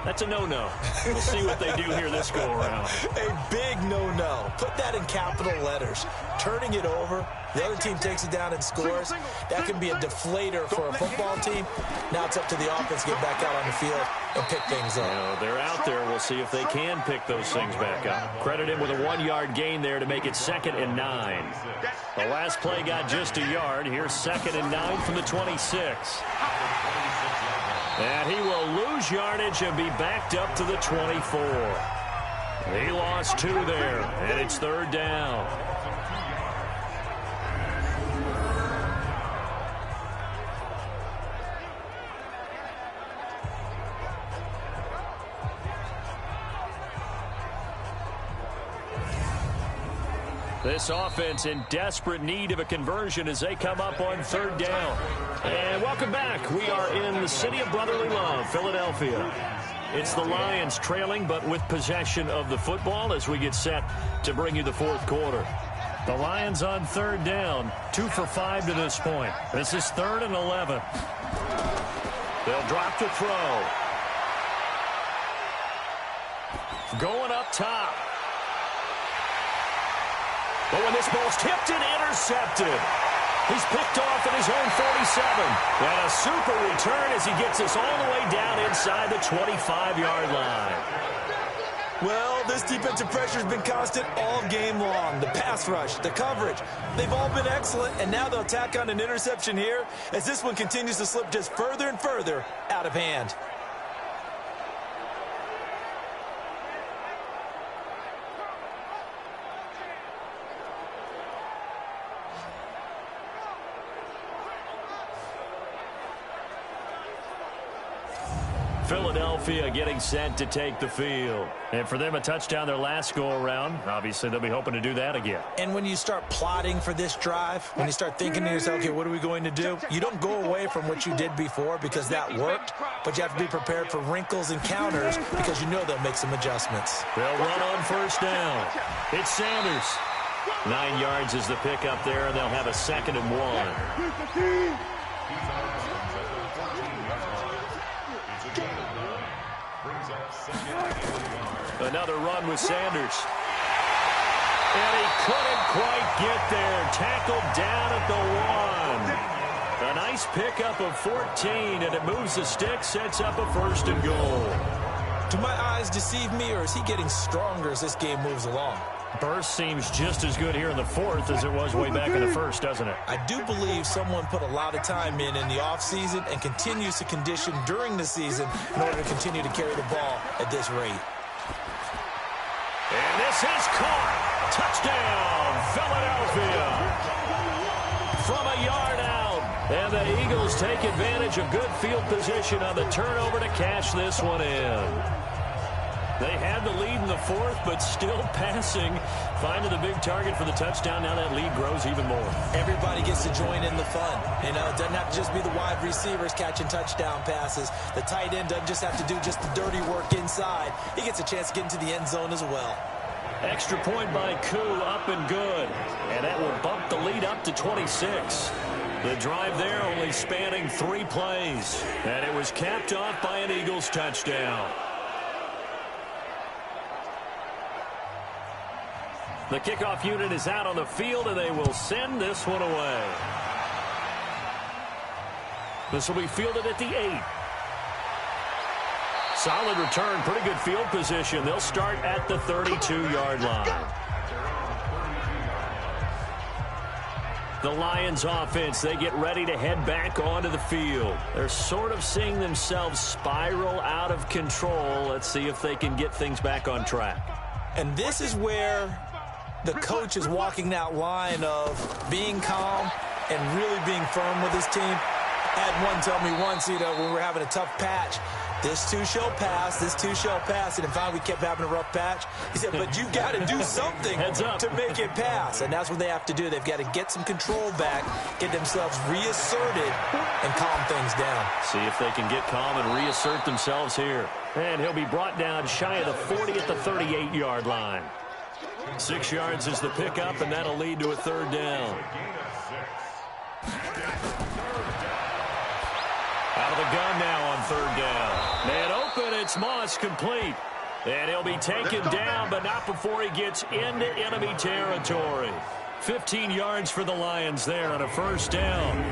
That's a no-no. We'll see what they do here this go-around. A big no-no. Put that in capital letters. Turning it over, the other team takes it down and scores. That can be a deflator for a football team. Now it's up to the offense to get back out on the field and pick things up. You know, they're out there. We'll see if they can pick those things back up. Credit him with a 1-yard gain there to make it 2nd and 9. The last play got just a yard. Here's 2nd and 9 from the 26. And he will lose yardage and be backed up to the 24. He lost 2 there, and it's 3rd down. This offense in desperate need of a conversion as they come up on 3rd down. And welcome back. We are in the city of brotherly love, Philadelphia. It's the Lions trailing, but with possession of the football as we get set to bring you the 4th quarter. The Lions on 3rd down, 2 for 5 to this point. This is 3rd and 11. They'll drop to throw. Going up top. But when this ball's tipped and intercepted, he's picked off at his own 47. And a super return as he gets us all the way down inside the 25-yard line. Well, this defensive pressure has been constant all game long. The pass rush, the coverage, they've all been excellent, and now they'll tack on an interception here as this one continues to slip just further and further out of hand. Philadelphia getting set to take the field. And for them, a touchdown their last go-around. Obviously, they'll be hoping to do that again. And when you start plotting for this drive, when you start thinking to yourself, okay, what are we going to do? You don't go away from what you did before because that worked, but you have to be prepared for wrinkles and counters because you know they'll make some adjustments. They'll run on 1st down. It's Sanders. 9 yards is the pickup there, and they'll have a 2nd and 1. Another run with Sanders. And he couldn't quite get there. Tackled down at the 1. A nice pickup of 14, and it moves the stick, sets up a 1st and goal. Do my eyes deceive me, or is he getting stronger as this game moves along? Burst seems just as good here in the 4th as it was way back in the 1st, doesn't it? I do believe someone put a lot of time in the offseason and continues to condition during the season in order to continue to carry the ball at this rate. And this is caught. Touchdown, Philadelphia. From a yard out. And the Eagles take advantage of good field position on the turnover to cash this one in. They had the lead in the 4th, but still passing. Finding the big target for the touchdown. Now that lead grows even more. Everybody gets to join in the fun. You know, it doesn't have to just be the wide receivers catching touchdown passes. The tight end doesn't just have to do just the dirty work inside. He gets a chance to get into the end zone as well. Extra point by Koo, up and good. And that will bump the lead up to 26. The drive there only spanning 3 plays. And it was capped off by an Eagles touchdown. The kickoff unit is out on the field, and they will send this one away. This will be fielded at the 8. Solid return, pretty good field position. They'll start at the 32-yard line. The Lions offense, they get ready to head back onto the field. They're sort of seeing themselves spiral out of control. Let's see if they can get things back on track. And this is where the coach is walking that line of being calm and really being firm with his team. I had one tell me once, when we were having a tough patch, This too shall pass. This too shall pass. And finally, we kept having a rough patch. He said, but you got to do something to make it pass. And that's what they have to do. They've got to get some control back, get themselves reasserted, and calm things down. See if they can get calm and reassert themselves here. And he'll be brought down shy of the 40 at the 38-yard line. 6 yards is the pickup, and that'll lead to a third down. Out of the gun now on third down. And open, it's Moss, complete. And he'll be taken down, but not before he gets into enemy territory. 15 yards for the Lions there on a first down.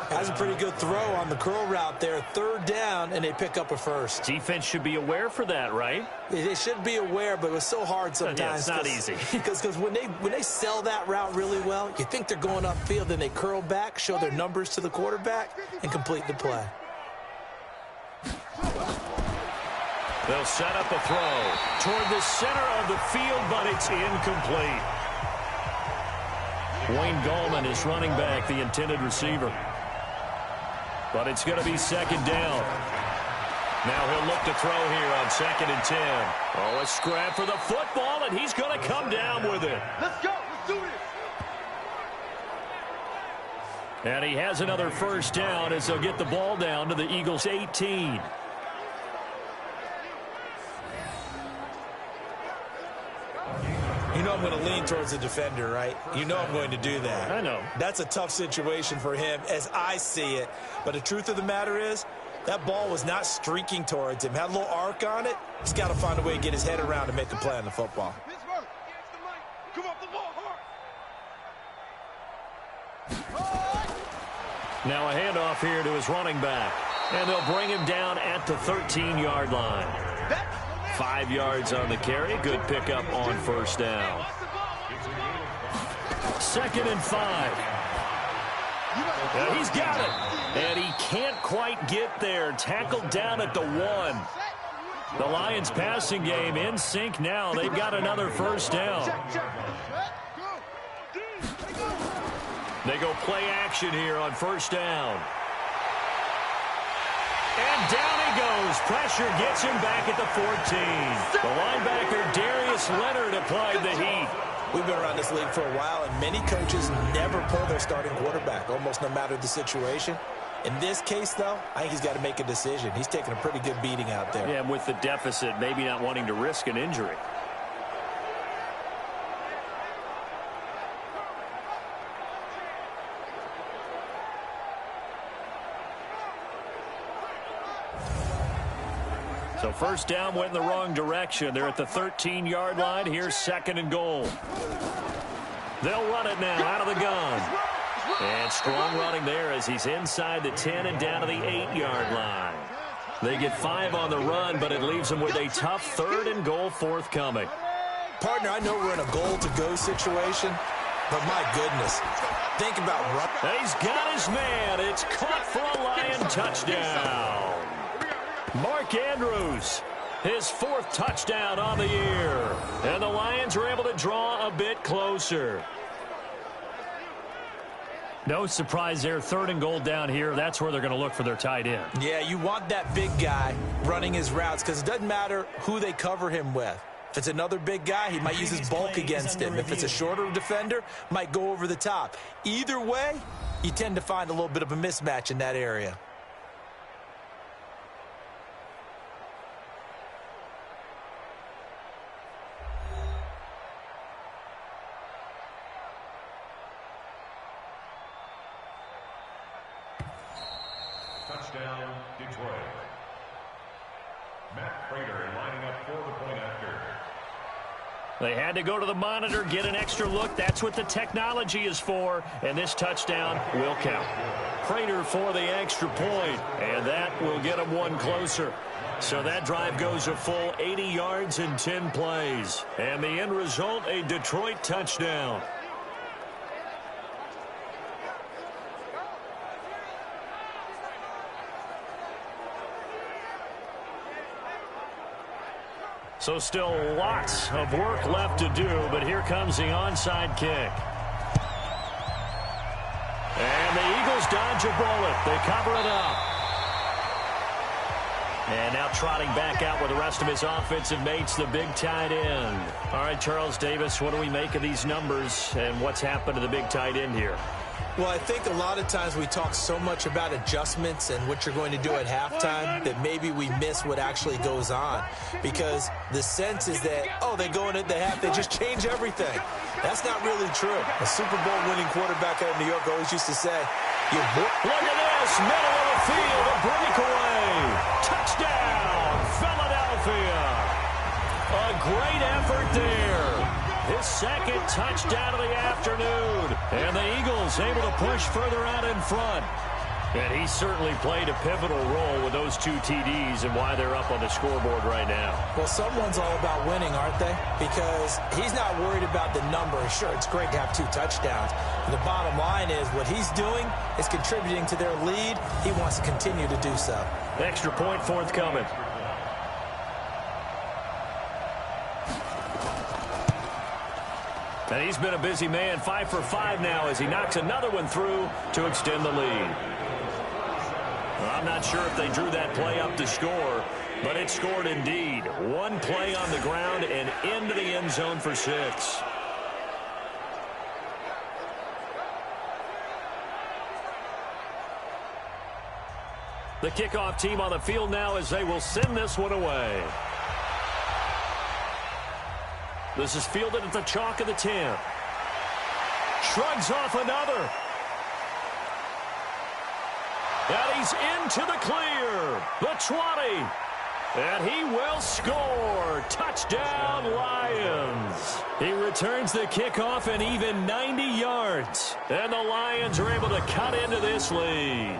That's a pretty good throw on the curl route there. Third down, and they pick up a first. Defense should be aware for that, right? They should be aware, but it was so hard sometimes. Yeah, it's not easy. Because when they sell that route really well, you think they're going upfield, then they curl back, show their numbers to the quarterback, and complete the play. They'll set up a throw toward the center of the field, but it's incomplete. Wayne Gallman is running back, the intended receiver. But it's going to be second down. Now he'll look to throw here on 2nd and 10. Oh, a scrap for the football, and he's going to come down with it. Let's go. Let's do this. And he has another first down as they'll get the ball down to the Eagles' 18. You know I'm going to lean towards the defender, right? You know I'm going to do that. I know. That's a tough situation for him as I see it. But the truth of the matter is, that ball was not streaking towards him. Had a little arc on it. He's got to find a way to get his head around and make a play on the football. Come off the ball hard. Now a handoff here to his running back. And they'll bring him down at the 13-yard line. 5 yards on the carry. Good pickup on first down. 2nd and 5. He's got it. And he can't quite get there. Tackled down at the 1. The Lions passing game in sync now. They've got another first down. They go play action here on first down. And down he goes. Pressure gets him back at the 14. The linebacker, Darius Leonard, applied the heat. We've been around this league for a while, and many coaches never pull their starting quarterback, almost no matter the situation. In this case, though, I think he's got to make a decision. He's taking a pretty good beating out there. Yeah, with the deficit, maybe not wanting to risk an injury. So first down went in the wrong direction. They're at the 13-yard line. Here's 2nd and goal. They'll run it now out of the gun. And strong running there as he's inside the 10 and down to the 8-yard line. They get 5 on the run, but it leaves them with a tough 3rd and goal forthcoming. Partner, I know we're in a goal-to-go situation, but my goodness, think about running. He's got his man. It's caught for a Lion touchdown. Mark Andrews, his 4th touchdown on the year. And the Lions are able to draw a bit closer. No surprise there. 3rd and goal down here. That's where they're going to look for their tight end. Yeah, you want that big guy running his routes because it doesn't matter who they cover him with. If it's another big guy, he might use his bulk against him. If it's a shorter defender, might go over the top. Either way, you tend to find a little bit of a mismatch in that area. Touchdown, Detroit. Matt Prater lining up for the point after. They had to go to the monitor, get an extra look. That's what the technology is for. And this touchdown will count. Prater for the extra point. And that will get them one closer. So that drive goes a full 80 yards in 10 plays. And the end result, a Detroit touchdown. So still lots of work left to do, but here comes the onside kick. And the Eagles dodge a bullet. They cover it up. And now trotting back out with the rest of his offensive mates, the big tight end. All right, Charles Davis, what do we make of these numbers and what's happened to the big tight end here? Well, I think a lot of times we talk so much about adjustments and what you're going to do at halftime that maybe we miss what actually goes on. Because the sense is that, oh, they go in at the half, they just change everything. That's not really true. A Super Bowl winning quarterback out of New York always used to say, look at this, middle of the field, a breakaway. Touchdown, Philadelphia. A great effort there. His second touchdown of the afternoon. And the Eagles able to push further out in front. And he certainly played a pivotal role with those 2 TDs and why they're up on the scoreboard right now. Well, someone's all about winning, aren't they? Because he's not worried about the number. Sure, it's great to have 2 touchdowns. But the bottom line is what he's doing is contributing to their lead. He wants to continue to do so. Extra point forthcoming. And he's been a busy man, 5 for 5 now as he knocks another one through to extend the lead. Well, I'm not sure if they drew that play up to score, but it scored indeed. 1 play on the ground and into the end zone for 6. The kickoff team on the field now as they will send this one away. This is fielded at the chalk of the 10. Shrugs off another. And he's into the clear. The 20. And he will score. Touchdown, Lions. He returns the kickoff and even 90 yards. And the Lions are able to cut into this lead.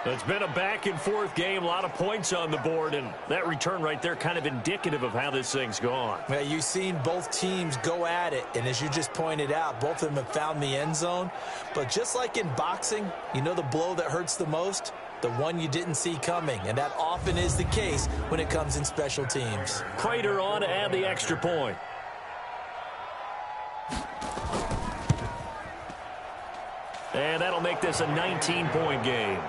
It's been a back-and-forth game, a lot of points on the board, and that return right there kind of indicative of how this thing's gone. Well, you've seen both teams go at it, and as you just pointed out, both of them have found the end zone. But just like in boxing, you know the blow that hurts the most? The one you didn't see coming, and that often is the case when it comes in special teams. Prater on to add the extra point. And that'll make this a 19-point game.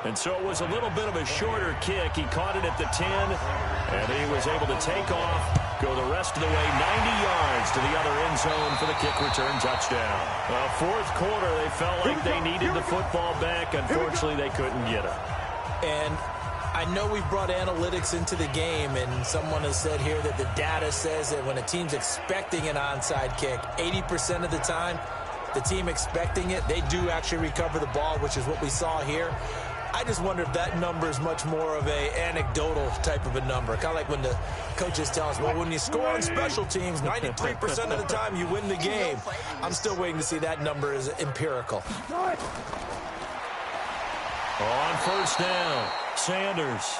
And so it was a little bit of a shorter kick. He caught it at the 10, and he was able to take off, go the rest of the way 90 yards to the other end zone for the kick return touchdown. Fourth quarter, they felt like they needed the football back. Unfortunately, they couldn't get it. And I know we've brought analytics into the game, and someone has said here that the data says that when a team's expecting an onside kick, 80% of the time, the team expecting it, they do actually recover the ball, which is what we saw here. I just wonder if that number is much more of a anecdotal type of a number. Kind of like when the coaches tell us, well, when you score on special teams, 93% of the time you win the game. I'm still waiting to see that number is empirical. On first down, Sanders.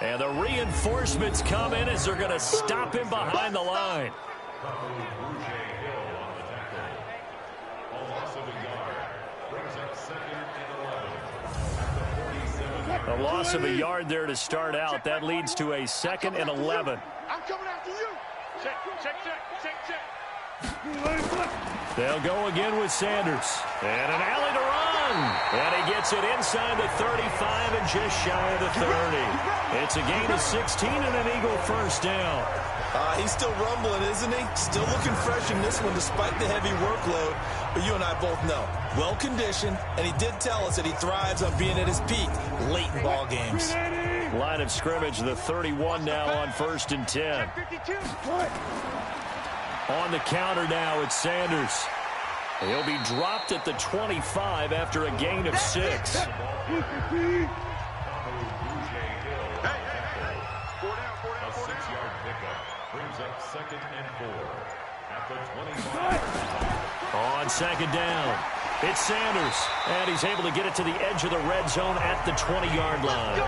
And the reinforcements come in as they're going to stop him behind the line. A loss of a yard there to start out. That leads to a 2nd and 11. I'm coming after you. Check. They'll go again with Sanders. And an alley to run. And he gets it inside the 35 and just shy of the 30. It's a gain of 16 and an Eagle first down. He's still rumbling, isn't he? Still looking fresh in this one despite the heavy workload. But you and I both know, well-conditioned, and he did tell us that he thrives on being at his peak late in ball games. Line of scrimmage, the 31 now on 1st and 10. On the counter now, it's Sanders. He'll be dropped at the 25 after a gain of 6. On 2nd down, it's Sanders, and he's able to get it to the edge of the red zone at the 20-yard line.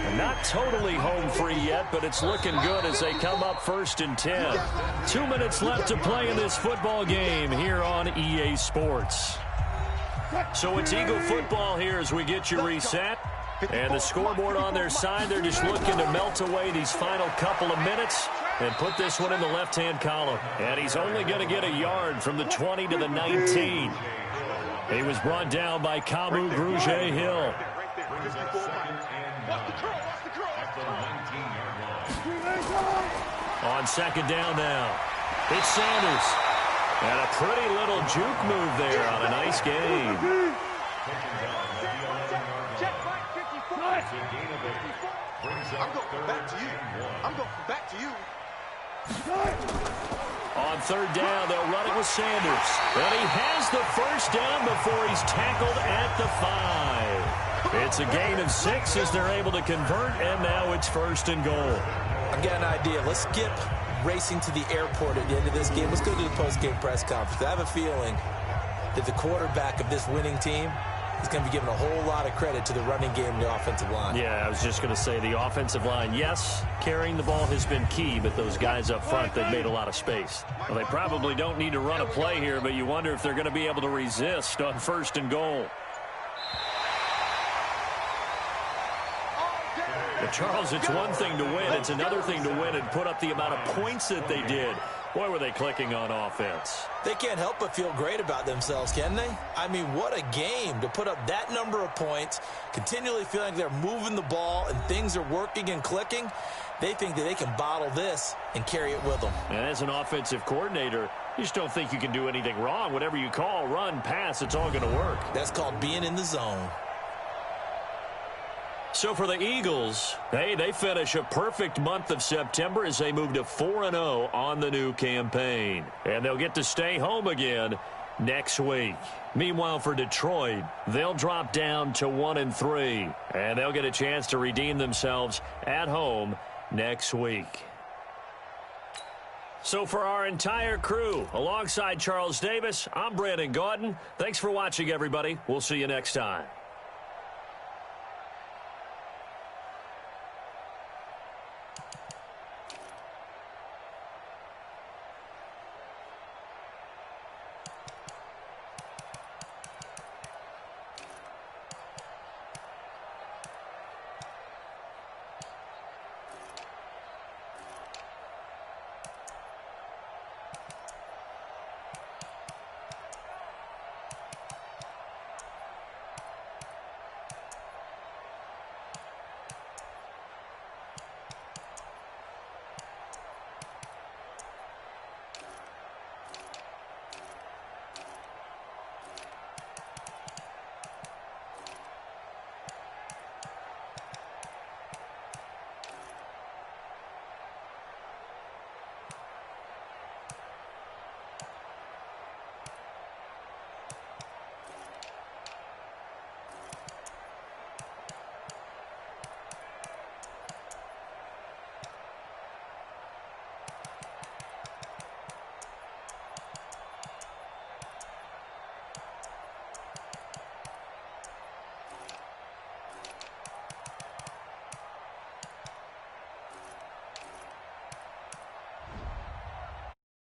And not totally home free yet, but it's looking good as they come up 1st and 10. 2 minutes left to play in this football game here on EA Sports. So it's Eagle football here as we get you reset. And the scoreboard on their side, they're just looking to melt away these final couple of minutes and put this one in the left-hand column. And he's only going to get a yard from the 20 to the 19. He was brought down by Kamu Grugier-Hill. On second down now, it's Sanders. And a pretty little juke move there on a nice game. I'm going back to you. I'm going back to you. On third down, they'll run it with Sanders. And he has the first down before he's tackled at the 5. It's a gain of 6 as they're able to convert, and now it's first and goal. I've got an idea. Let's skip racing to the airport at the end of this game. Let's go to the post-game press conference. I have a feeling that the quarterback of this winning team is going to be given a whole lot of credit to the running game and the offensive line. Yeah, I was just going to say the offensive line, yes, carrying the ball has been key, but those guys up front, they've made a lot of space. Well, they probably don't need to run a play here, but you wonder if they're going to be able to resist on first and goal. But Charles, it's one thing to win. It's another thing to win and put up the amount of points that they did. Boy, were they clicking on offense. They can't help but feel great about themselves, can they? I mean, what a game to put up that number of points, continually feeling like they're moving the ball and things are working and clicking. They think that they can bottle this and carry it with them. And as an offensive coordinator, you just don't think you can do anything wrong. Whatever you call, run, pass, it's all going to work. That's called being in the zone. So for the Eagles, hey, they finish a perfect month of September as they move to 4-0 on the new campaign. And they'll get to stay home again next week. Meanwhile, for Detroit, they'll drop down to 1-3. And they'll get a chance to redeem themselves at home next week. So for our entire crew, alongside Charles Davis, I'm Brandon Gaudin. Thanks for watching, everybody. We'll see you next time.